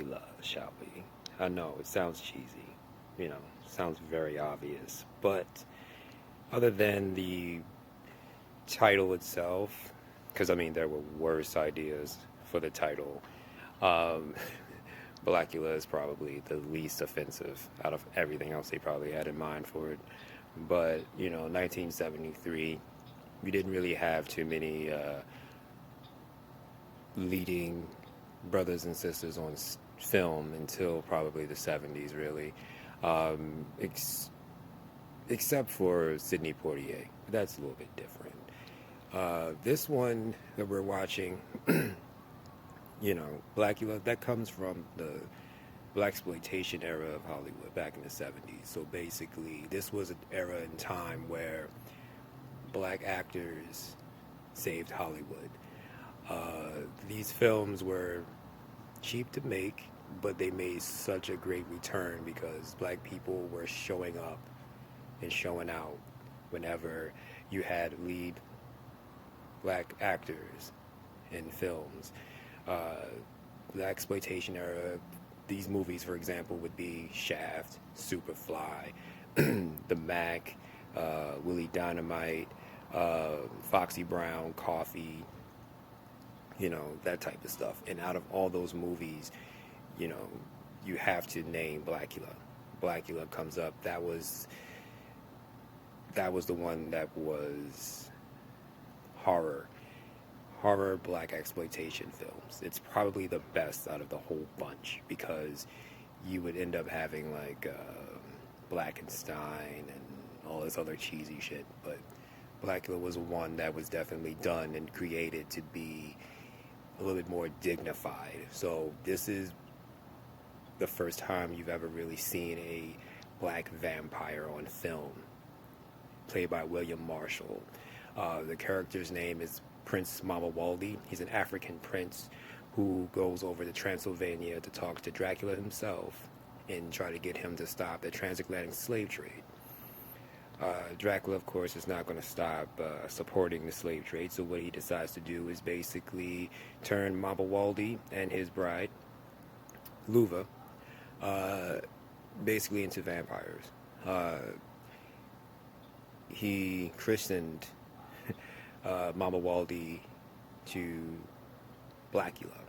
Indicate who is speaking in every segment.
Speaker 1: Blacula, shall we? I know it sounds cheesy, sounds very obvious, but other than the title itself, because I mean, there were worse ideas for the title. Um, Blacula is probably the least offensive out of everything else they probably had in mind for it. But, 1973, we didn't really have too many leading brothers and sisters on film until probably the 70s, really. Um, ex- Except for Sidney Poitier. That's a little bit different. This one that we're watching, Blacula, that comes from the blaxploitation era of Hollywood back in the 70s. So basically, this was an era in time where black actors saved Hollywood. These films were cheap to make, but they made such a great return because black people were showing up and showing out whenever you had lead black actors in films. The exploitation era, these movies, for example, would be Shaft, Superfly, The Mac, Willie Dynamite, Foxy Brown, Coffee, that type of stuff. And out of all those movies, you know, you have to name Blacula. Blacula comes up. That was the one that was horror black exploitation films. It's probably the best out of the whole bunch because you would end up having like Blackenstein and all this other cheesy shit, but Blacula was one that was definitely done and created to be a little bit more dignified. So this is the first time you've ever really seen a black vampire on film, played by William Marshall. The character's name is Prince Mamawaldi. He's an African prince who goes over to Transylvania to talk to Dracula himself and try to get him to stop the transatlantic slave trade. Dracula, of course, is not going to stop supporting the slave trade, so what he decides to do is basically turn Mamawaldi and his bride, Luva, basically into vampires. He christened Mama Waldy to Blacula.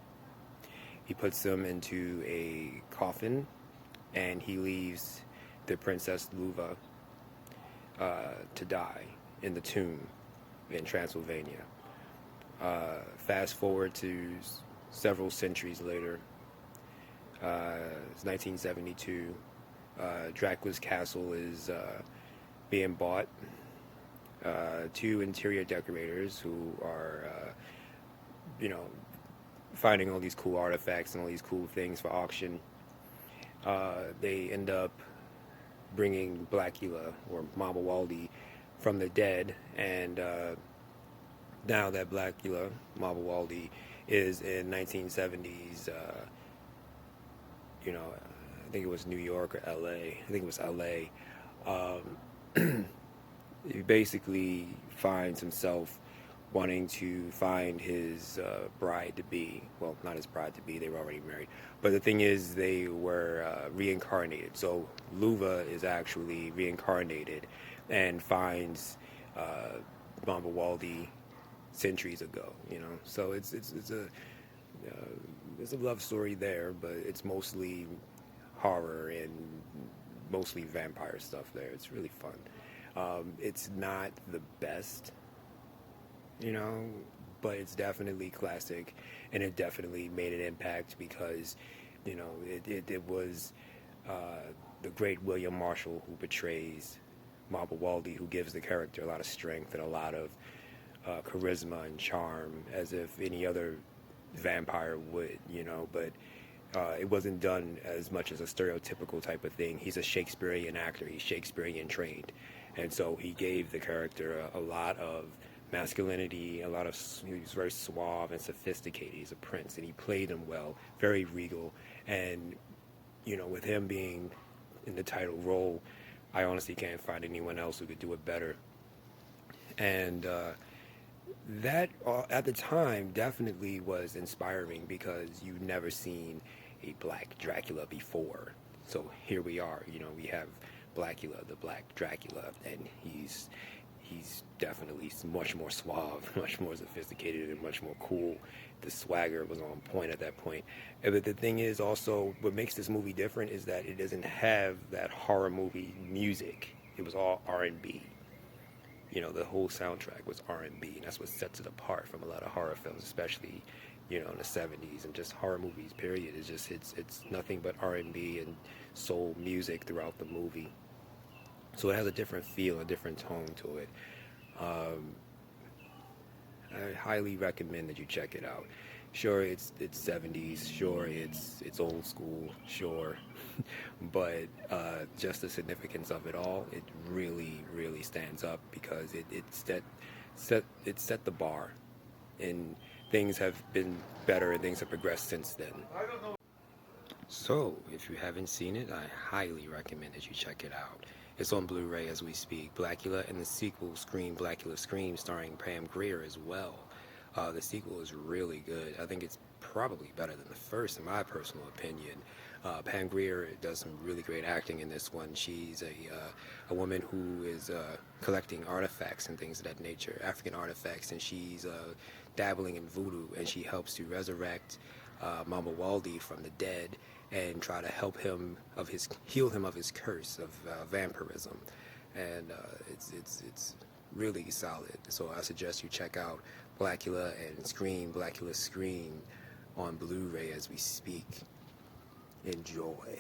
Speaker 1: He puts them into a coffin and he leaves the Princess Luva to die in the tomb in Transylvania. Fast forward to several centuries later, it's 1972. Dracula's castle is being bought. Two interior decorators who are, finding all these cool artifacts and all these cool things for auction. They end up bringing Blacula or Mama Waldy from the dead, and now that Blacula, Mama Waldy, is in 1970s, I think it was New York or LA. I think it was LA. He basically finds himself wanting to find his bride-to-be. Well, not his bride-to-be, they were already married. But the thing is, they were reincarnated. So Luva is actually reincarnated and finds Mamba Waldy centuries ago, So it's a love story there, but it's mostly horror and mostly vampire stuff there. It's really fun. It's not the best, but it's definitely classic, and it definitely made an impact because, it was the great William Marshall who portrays Mamba Waldy, who gives the character a lot of strength and a lot of charisma and charm, as if any other vampire would, but it wasn't done as much as a stereotypical type of thing. He's a Shakespearean actor. He's Shakespearean trained. And so he gave the character a lot of masculinity, he was very suave and sophisticated. He's a prince, and he played him well, very regal. And, with him being in the title role, I honestly can't find anyone else who could do it better. And that, at the time, definitely was inspiring because you've never seen a black Dracula before. So here we are, you know, we have Blacula, the Black Dracula, and he's definitely much more suave, much more sophisticated, and much more cool. The swagger was on point at that point. But the thing is also, what makes this movie different is that it doesn't have that horror movie music. It was all R&B. You know, the whole soundtrack was R&B, and that's what sets it apart from a lot of horror films, especially, you know, in the 70s, and just horror movies, period. It's just, it's nothing but R&B and soul music throughout the movie. So it has a different feel, a different tone to it. I highly recommend that you check it out. Sure, it's 70s. Sure, it's old school. Sure, but just the significance of it all, it really, really stands up because it set the bar, and things have been better and things have progressed since then. So, if you haven't seen it, I highly recommend that you check it out. It's on Blu-ray as we speak. Blacula and the sequel, Scream, Blacula Scream, starring Pam Grier as well. The sequel is really good. I think it's probably better than the first, in my personal opinion. Pam Grier does some really great acting in this one. She's a woman who is collecting artifacts and things of that nature, African artifacts, and she's dabbling in voodoo, and she helps to resurrect Mama Waldy from the dead and try to heal him of his curse of vampirism, and it's really solid. So I suggest you check out Blacula and Scream, Blacula Scream on Blu-ray as we speak. Enjoy.